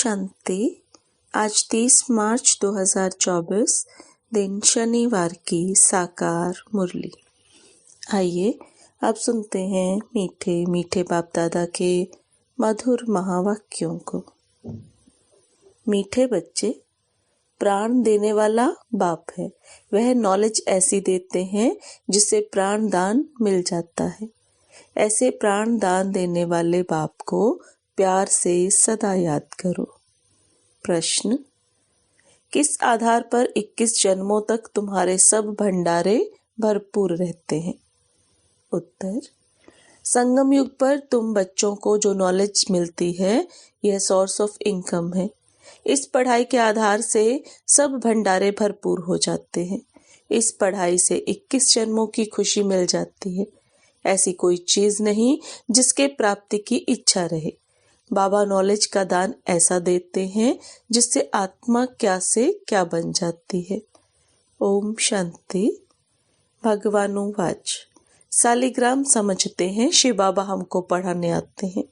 शांति। आज 30 मार्च 2024 दिन शनिवार की साकार मुरली। आइए अब सुनते हैं मीठे मीठे बाप दादा के मधुर महावाक्यों को। मीठे बच्चे, प्राण देने वाला बाप है। वह नॉलेज ऐसी देते हैं जिससे प्राण दान मिल जाता है। ऐसे प्राण दान देने वाले बाप को प्यार से सदा याद करो। प्रश्न: किस आधार पर 21 जन्मों तक तुम्हारे सब भंडारे भरपूर रहते हैं? उत्तर: संगम युग पर तुम बच्चों को जो नॉलेज मिलती है यह सोर्स ऑफ इनकम है। इस पढ़ाई के आधार से सब भंडारे भरपूर हो जाते हैं। इस पढ़ाई से 21 जन्मों की खुशी मिल जाती है। ऐसी कोई चीज नहीं जिसके प्राप्ति की इच्छा रहे। बाबा नॉलेज का दान ऐसा देते हैं जिससे आत्मा क्या से क्या बन जाती है। ओम शांति। भगवानुवाच। सालिग्राम समझते हैं शिव बाबा हमको पढ़ाने आते हैं।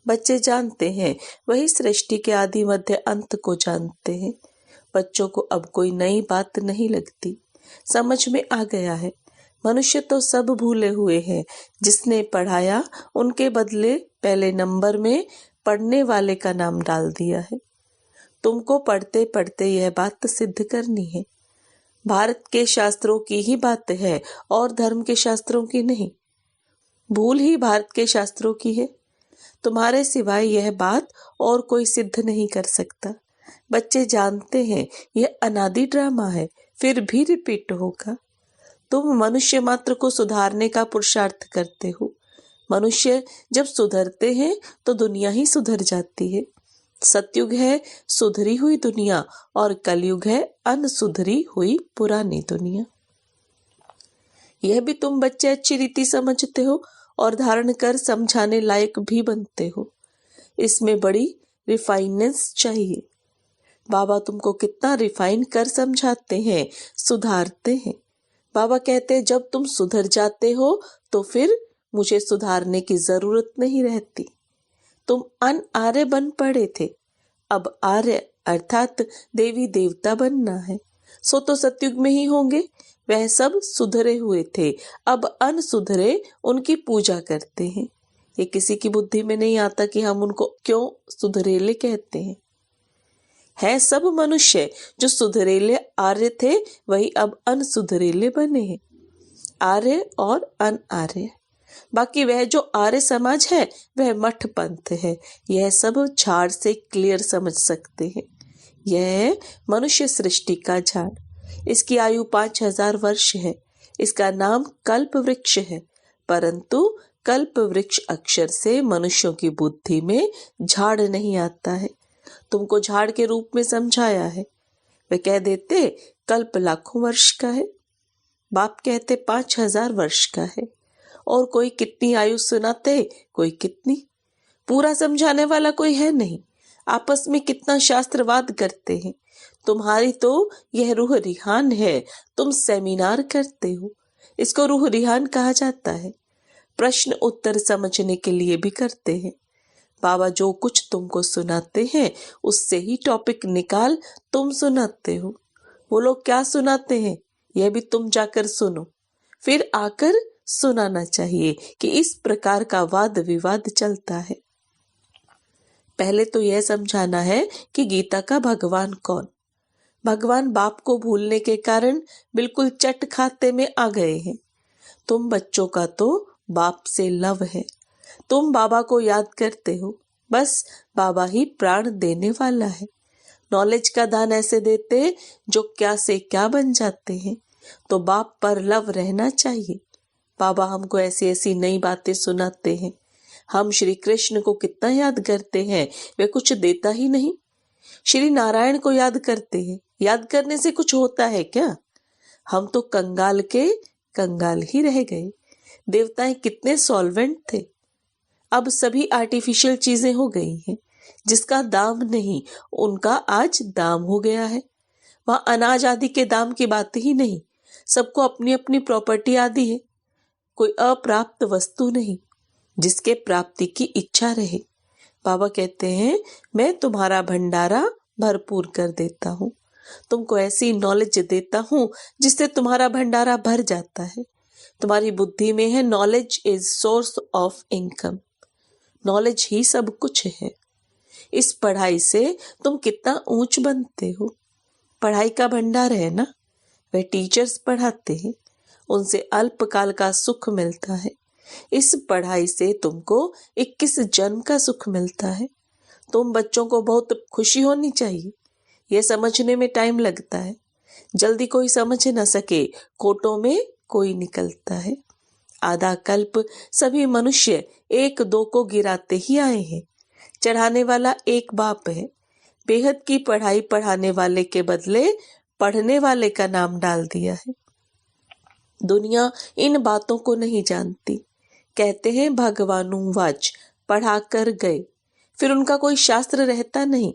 बच्चे जानते हैं वही सृष्टि के आदि मध्य अंत को जानते हैं। बच्चों को अब कोई नई बात नहीं लगती, समझ में आ गया है। मनुष्य तो सब भूले हुए हैं। जिसने पढ़ाया उनके बदले पहले नंबर में पढ़ने वाले का नाम डाल दिया है। तुमको पढ़ते पढ़ते यह बात सिद्ध करनी है। भारत के शास्त्रों की ही बात है और धर्म के शास्त्रों की नहीं। भूल ही भारत के शास्त्रों की है। तुम्हारे सिवाय यह बात और कोई सिद्ध नहीं कर सकता। बच्चे जानते हैं यह अनादि ड्रामा है, फिर भी रिपीट होगा। तुम मनुष्य मात्र को सुधारने का पुरुषार्थ करते हो। मनुष्य जब सुधरते हैं तो दुनिया ही सुधर जाती है। सतयुग है सुधरी हुई दुनिया और कलयुग है अनसुधरी हुई पुरानी दुनिया। यह भी तुम बच्चे अच्छी रीति समझते हो और धारण कर समझाने लायक भी बनते हो। इसमें बड़ी रिफाइनेंस चाहिए। बाबा तुमको कितना रिफाइन कर समझाते हैं, सुधारते हैं। बाबा कहते हैं जब तुम सुधर जाते हो तो फिर मुझे सुधारने की जरूरत नहीं रहती। तुम अनआर्य बन पड़े थे, अब आर्य अर्थात देवी देवता बनना है। सो तो सतयुग में ही होंगे। वह सब सुधरे हुए थे, अब अनसुधरे उनकी पूजा करते हैं। ये किसी की बुद्धि में नहीं आता कि हम उनको क्यों सुधरेले कहते हैं। है सब मनुष्य जो सुधरेले आर्य थे वही अब अनसुधरेले बने हैं। आर्य और अनआर्य। बाकी वह जो आर्य समाज है वह मठ पंथ है। यह सब झाड़ से क्लियर समझ सकते हैं। यह है मनुष्य सृष्टि का झाड़। इसकी आयु 5000 वर्ष है। इसका नाम कल्प वृक्ष है, परंतु कल्प वृक्ष अक्षर से मनुष्यों की बुद्धि में झाड़ नहीं आता है। तुमको झाड़ के रूप में समझाया है। वे कह देते कल्प लाखों वर्ष का है, बाप कहते 5000 वर्ष का है। और कोई कितनी आयु सुनाते, कोई कितनी। पूरा समझाने वाला कोई है नहीं। आपस में कितना शास्त्रवाद करते हैं। तुम्हारी तो यह रूह रिहान है। तुम सेमिनार करते हो, इसको रूह रिहान कहा जाता है। प्रश्न उत्तर समझने के लिए भी करते हैं। बाबा जो कुछ तुमको सुनाते हैं उससे ही टॉपिक निकाल तुम सुनाते हो। वो लोग क्या सुनाते हैं यह भी तुम जाकर सुनो, फिर आकर सुनाना चाहिए कि इस प्रकार का वाद विवाद चलता है। पहले तो यह समझाना है कि गीता का भगवान कौन। भगवान बाप को भूलने के कारण बिल्कुल चट खाते में आ गए हैं। तुम बच्चों का तो बाप से लव है। तुम बाबा को याद करते हो, बस बाबा ही प्राण देने वाला है। नॉलेज का दान ऐसे देते जो क्या से क्या बन जाते हैं। तो बाप पर लव रहना चाहिए। बाबा हमको ऐसी ऐसी नई बातें सुनाते हैं। हम श्री कृष्ण को कितना याद करते हैं, वे कुछ देता ही नहीं। श्री नारायण को याद करते हैं, याद करने से कुछ होता है क्या? हम तो कंगाल के कंगाल ही रह गए। देवताएं कितने सॉल्वेंट थे। अब सभी आर्टिफिशियल चीजें हो गई हैं। जिसका दाम नहीं उनका आज दाम हो गया है। वहां अनाज आदि के दाम की बात ही नहीं। सबको अपनी अपनी प्रॉपर्टी आदि है। कोई अप्राप्त वस्तु नहीं जिसके प्राप्ति की इच्छा रहे। बाबा कहते हैं, मैं तुम्हारा भंडारा भरपूर कर देता हूँ, तुमको ऐसी नॉलेज देता हूँ जिससे तुम्हारा भंडारा भर जाता है। तुम्हारी बुद्धि में है knowledge is source of income, knowledge ही सब कुछ है। इस पढ़ाई से तुम कितना ऊंच बनते हो। पढ़ाई का भंडार है ना, वह टीचर्स पढ़ाते हैं, उनसे अल्पकाल का सुख मिलता है। इस पढ़ाई से तुमको 21 जन्म का सुख मिलता है। तुम बच्चों को बहुत खुशी होनी चाहिए, यह समझने में टाइम लगता है। जल्दी कोई समझ न सके, कोटों में कोई निकलता है। आधा कल्प सभी मनुष्य एक दो को गिराते ही आए हैं। चढ़ाने वाला एक बाप है। बेहद की पढ़ाई पढ़ाने वाले के बदले पढ़ने वाले का नाम डाल दिया है। दुनिया इन बातों को नहीं जानती। कहते हैं भगवानु वाच, पढ़ा कर गए, फिर उनका कोई शास्त्र रहता नहीं।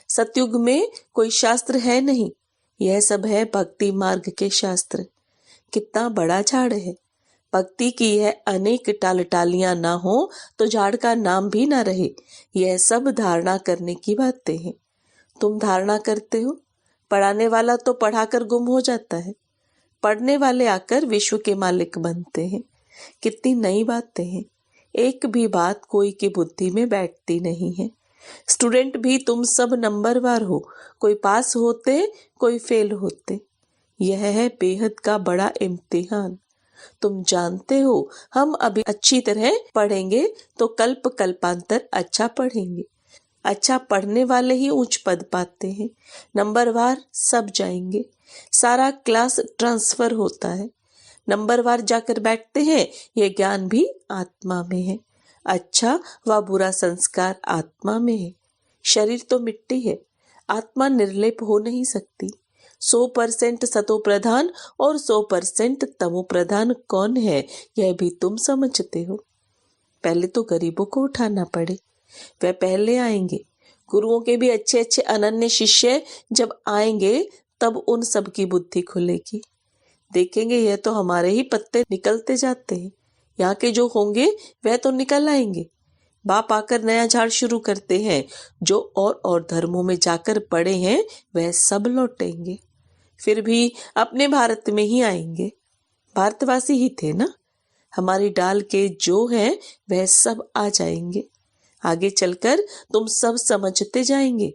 सतयुग में कोई शास्त्र है नहीं, यह सब है भक्ति मार्ग के शास्त्र। कितना बड़ा झाड़ है। भक्ति की यह अनेक टालियां ना हो तो झाड़ का नाम भी ना रहे। यह सब धारणा करने की बातें हैं। तुम धारणा करते हो, पढ़ाने वाला तो पढ़ाकर गुम हो जाता है, पढ़ने वाले आकर विश्व के मालिक बनते हैं। कितनी नई बातें हैं। एक भी बात कोई की बुद्धि में बैठती नहीं है। स्टूडेंट भी तुम सब नंबरवार हो, कोई पास होते कोई फेल होते। यह है बेहद का बड़ा इम्तिहान। तुम जानते हो, हम अभी अच्छी तरह पढ़ेंगे तो कल्प कल्पांतर अच्छा पढ़ेंगे। अच्छा पढ़ने वाले ही उच्च पद पाते हैं। नंबरवार सब जाएंगे, सारा क्लास ट्रांसफर होता है, नंबरवार जाकर बैठते हैं। ये ज्ञान भी आत्मा में है। अच्छा व बुरा संस्कार आत्मा में है। शरीर तो मिट्टी है, आत्मा निर्लेप हो नहीं सकती। 100% सतो प्रधान और 100% तमो प्रधान कौन है, यह भी तुम समझते हो। पहले तो गरीबों को उठाना पड़े, वह पहले आएंगे। गुरुओं के भी अच्छे अच्छे अनन्य शिष्य जब आएंगे तब उन सब की बुद्धि खुलेगी। देखेंगे यह तो हमारे ही पत्ते निकलते जाते हैं, यहाँ के जो होंगे वह तो निकल आएंगे। बाप आकर नया झाड़ शुरू करते हैं। जो और धर्मों में जाकर पड़े हैं वह सब लौटेंगे, फिर भी अपने भारत में ही आएंगे। भारतवासी ही थे ना। हमारी डाल के जो है वह सब आ जाएंगे। आगे चलकर तुम सब समझते जाएंगे।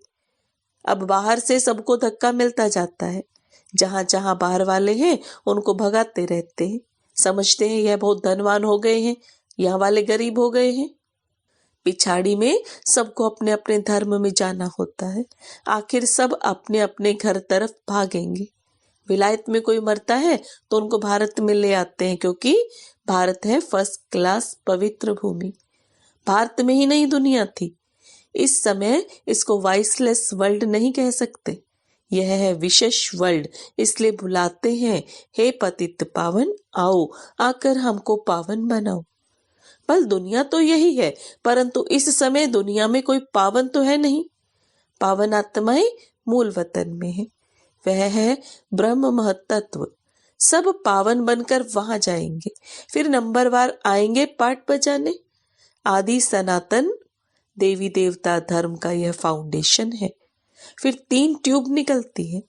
अब बाहर से सबको धक्का मिलता जाता है। जहां जहां बाहर वाले हैं उनको भगाते रहते हैं। समझते हैं यह बहुत धनवान हो गए हैं, यहाँ वाले गरीब हो गए हैं। पिछाड़ी में सबको अपने अपने धर्म में जाना होता है। आखिर सब अपने अपने घर तरफ भागेंगे। विलायत में कोई मरता है तो उनको भारत में ले आते हैं, क्योंकि भारत है फर्स्ट क्लास पवित्र भूमि। भारत में ही नहीं दुनिया थी। इस समय इसको वाइसलेस वर्ल्ड नहीं कह सकते, यह है विशेष वर्ल्ड। इसलिए बुलाते हैं, हे पतित पावन आओ, आकर हमको पावन बनाओ। बल दुनिया तो यही है, परंतु इस समय दुनिया में कोई पावन तो है नहीं। पावन आत्माएं मूल वतन में है, वह है ब्रह्म महत्त्व। सब पावन बनकर वहां जाएंगे, फिर नंबरवार आएंगे पाठ बजाने। आदि सनातन देवी देवता धर्म का यह फाउंडेशन है। फिर 3 ट्यूब निकलती है।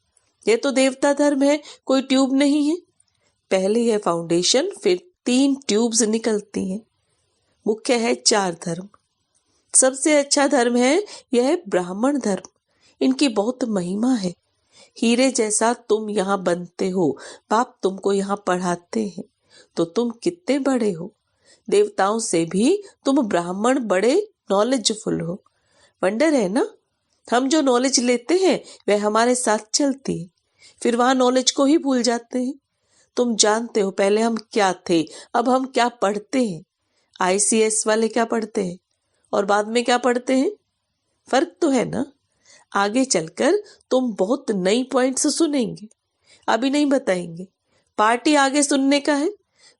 यह तो देवता धर्म है, कोई ट्यूब नहीं है। पहले यह फाउंडेशन, फिर 3 ट्यूब्स निकलती हैं। मुख्य है 4 धर्म। सबसे अच्छा धर्म है यह ब्राह्मण धर्म। इनकी बहुत महिमा है। हीरे जैसा तुम यहाँ बनते हो, बाप तुमको यहाँ पढ़ाते हैं, तो तुम कितने बड़े हो। देवताओं से भी तुम ब्राह्मण बड़े नॉलेजफुल हो। वंडर है ना, हम जो नॉलेज लेते हैं वह हमारे साथ चलती है, फिर वहां नॉलेज को ही भूल जाते हैं। तुम जानते हो पहले हम क्या थे, अब हम क्या पढ़ते हैं। ICS वाले क्या पढ़ते हैं और बाद में क्या पढ़ते हैं, फर्क तो है ना। आगे चलकर तुम बहुत नई पॉइंट्स सुनेंगे, अभी नहीं बताएंगे। पार्टी आगे सुनने का है,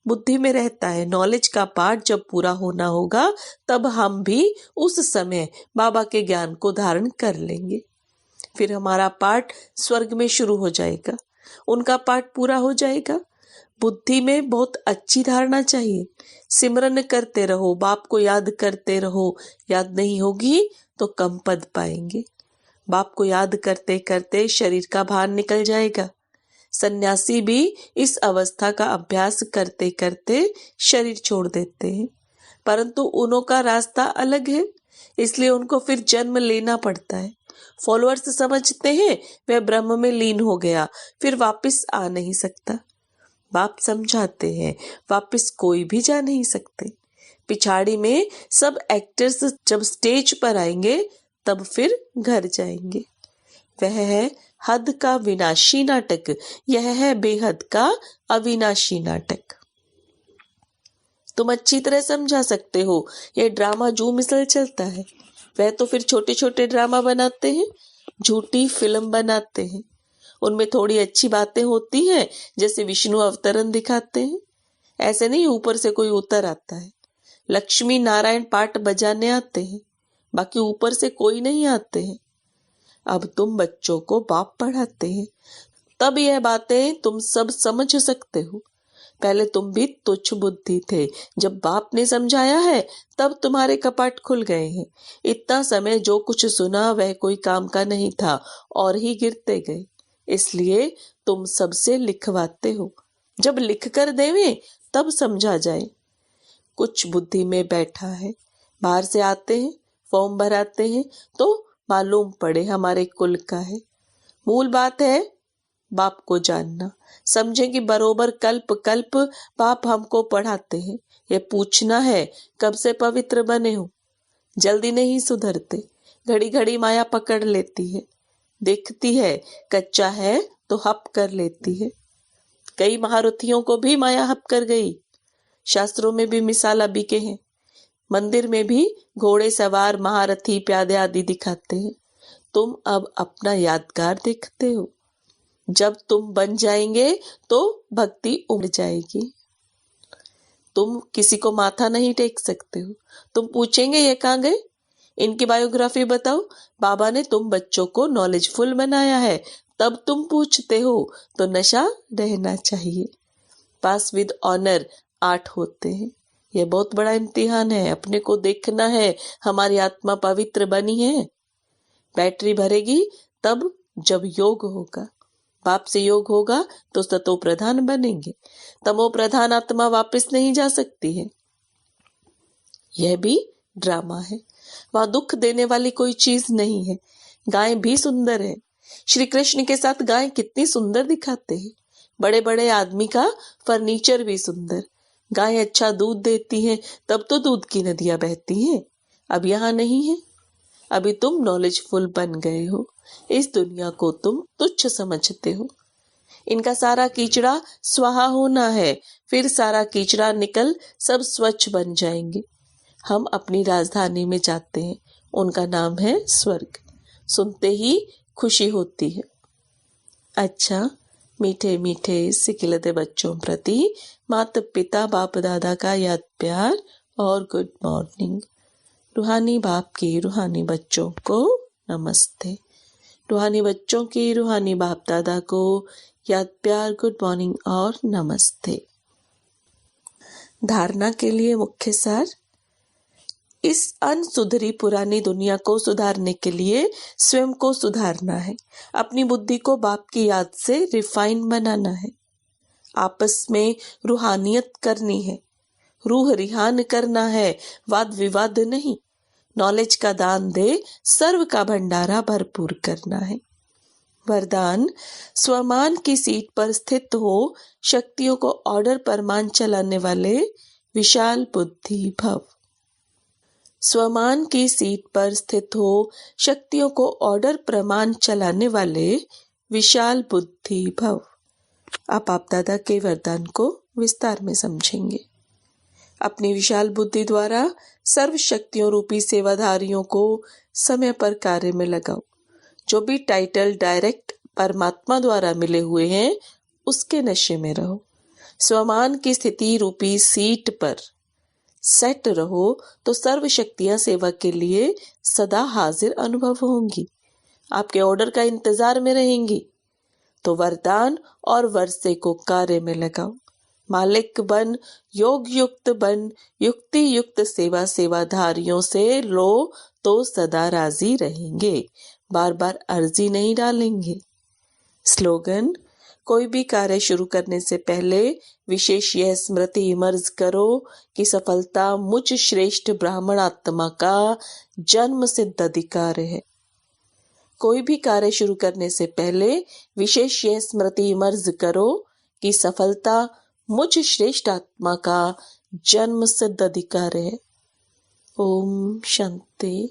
बुद्धि में रहता है। नॉलेज का पार्ट जब पूरा होना होगा तब हम भी उस समय बाबा के ज्ञान को धारण कर लेंगे। फिर हमारा पार्ट स्वर्ग में शुरू हो जाएगा, उनका पार्ट पूरा हो जाएगा। बुद्धि में बहुत अच्छी धारणा चाहिए। सिमरन करते रहो, बाप को याद करते रहो। याद नहीं होगी तो कम पद पाएंगे। बाप को याद करते करते शरीर का भान निकल जाएगा। सन्यासी भी इस अवस्था का अभ्यास करते करते शरीर छोड़ देते हैं, परंतु उन्हों का रास्ता अलग है, इसलिए उनको फिर जन्म लेना पड़ता है। फॉलोअर्स समझते हैं वह ब्रह्म में लीन हो गया, फिर वापस आ नहीं सकता। बाप समझाते हैं वापस कोई भी जा नहीं सकते। पिछाड़ी में सब एक्टर्स जब स्टेज पर आएंगे तब फिर घर जाएंगे। वह है हद का विनाशी नाटक, यह है बेहद का अविनाशी नाटक। तुम अच्छी तरह समझा सकते हो, यह ड्रामा जो मिसल चलता है। वह तो फिर छोटे छोटे ड्रामा बनाते हैं, झूठी फिल्म बनाते हैं। उनमें थोड़ी अच्छी बातें होती हैं, जैसे विष्णु अवतरण दिखाते हैं। ऐसे नहीं ऊपर से कोई उतर आता है। लक्ष्मी नारायण पाठ बजाने आते हैं, बाकी ऊपर से कोई नहीं आते हैं। अब तुम बच्चों को बाप पढ़ाते हैं, तब यह बातें तुम सब समझ सकते हो। पहले तुम भी तुच्छ बुद्धि थे, जब बाप ने समझाया है तब तुम्हारे कपाट खुल गए हैं। इतना समय जो कुछ सुना वह कोई काम का नहीं था और ही गिरते गए, इसलिए तुम सबसे लिखवाते हो। जब लिख कर देवें तब समझा जाए। कुछ बुद्धि में बैठा है, बाहर से आते हैं, फॉर्म भराते हैं तो मालूम पड़े हमारे कुल का है। मूल बात है बाप को जानना। समझे कि बरोबर कल्प कल्प बाप हमको पढ़ाते हैं। ये पूछना है कब से पवित्र बने हो। जल्दी नहीं सुधरते, घड़ी घड़ी माया पकड़ लेती है, देखती है कच्चा है तो हप कर लेती है। कई महारथियों को भी माया हप कर गई। शास्त्रों में भी मिसाल बिके हैं। मंदिर में भी घोड़े सवार महारथी प्यादे आदि दिखाते हैं। तुम अब अपना यादगार देखते हो। जब तुम बन जाएंगे तो भक्ति उमड़ जाएगी। तुम किसी को माथा नहीं टेक सकते हो। तुम पूछेंगे ये कहाँ गए, इनकी बायोग्राफी बताओ। बाबा ने तुम बच्चों को नॉलेजफुल बनाया है, तब तुम पूछते हो, तो नशा रहना चाहिए। पास विद ऑनर 8 होते हैं। यह बहुत बड़ा इम्तिहान है। अपने को देखना है हमारी आत्मा पवित्र बनी है। बैटरी भरेगी तब जब योग होगा। बाप से योग होगा तो सतो प्रधान बनेंगे। तमो प्रधान आत्मा वापस नहीं जा सकती है। यह भी ड्रामा है। वहां दुख देने वाली कोई चीज नहीं है। गाय भी सुंदर है। श्री कृष्ण के साथ गाय कितनी सुंदर दिखाते हैं। बड़े बड़े आदमी का फर्नीचर भी सुंदर। गाय अच्छा दूध देती है, तब तो दूध की नदियां बहती हैं। अब यहाँ नहीं है। अभी तुम नॉलेजफुल बन गए हो। इस दुनिया को तुम तुच्छ समझते हो। इनका सारा कीचड़ा स्वाहा होना है, फिर सारा कीचड़ा निकल सब स्वच्छ बन जाएंगे। हम अपनी राजधानी में जाते हैं, उनका नाम है स्वर्ग। सुनते ही खुशी होती है। अच्छा, मीठे मीठे सिकिलते बच्चों प्रति माता पिता बाप दादा का याद प्यार और गुड मॉर्निंग। रूहानी बाप की रूहानी बच्चों को नमस्ते। रूहानी बच्चों की रूहानी बाप दादा को याद प्यार, गुड मॉर्निंग और नमस्ते। धारणा के लिए मुख्य सार। इस अनसुधरी पुरानी दुनिया को सुधारने के लिए स्वयं को सुधारना है। अपनी बुद्धि को बाप की याद से रिफाइन बनाना है। आपस में रूहानियत करनी है, रूह रिहान करना है, वाद विवाद नहीं। नॉलेज का दान दे, सर्व का भंडारा भरपूर करना है। वरदान, स्वमान की सीट पर स्थित हो, शक्तियों को ऑर्डर पर मान चलाने वाले विशाल बुद्धि भव। स्वमान की सीट पर स्थित हो, शक्तियों को ऑर्डर प्रमाण चलाने वाले विशाल बुद्धि भव। आप दादा के वरदान को विस्तार में समझेंगे। अपनी विशाल बुद्धि द्वारा सर्व शक्तियों रूपी सेवाधारियों को समय पर कार्य में लगाओ। जो भी टाइटल डायरेक्ट परमात्मा द्वारा मिले हुए हैं, उसके नशे में रहो। स्वमान की स्थिति रूपी सीट पर सेट रहो तो सर्व शक्तियां सेवा के लिए सदा हाजिर अनुभव होंगी। आपके ऑर्डर का इंतजार में रहेंगी। तो वरदान और वर्षे को कार्य में लगाओ। मालिक बन, योग युक्त बन, युक्ति युक्त सेवा सेवाधारियों से लो तो सदा राजी रहेंगे, बार बार अर्जी नहीं डालेंगे। स्लोगन: कोई भी कार्य शुरू करने से पहले विशेष यह स्मृति इमर्ज करो कि सफलता मुझ श्रेष्ठ ब्राह्मण आत्मा का जन्म सिद्ध अधिकार है। कोई भी कार्य शुरू करने से पहले विशेष यह स्मृति इमर्ज करो कि सफलता मुझ श्रेष्ठ आत्मा का जन्म सिद्ध अधिकार है। ओम शांति।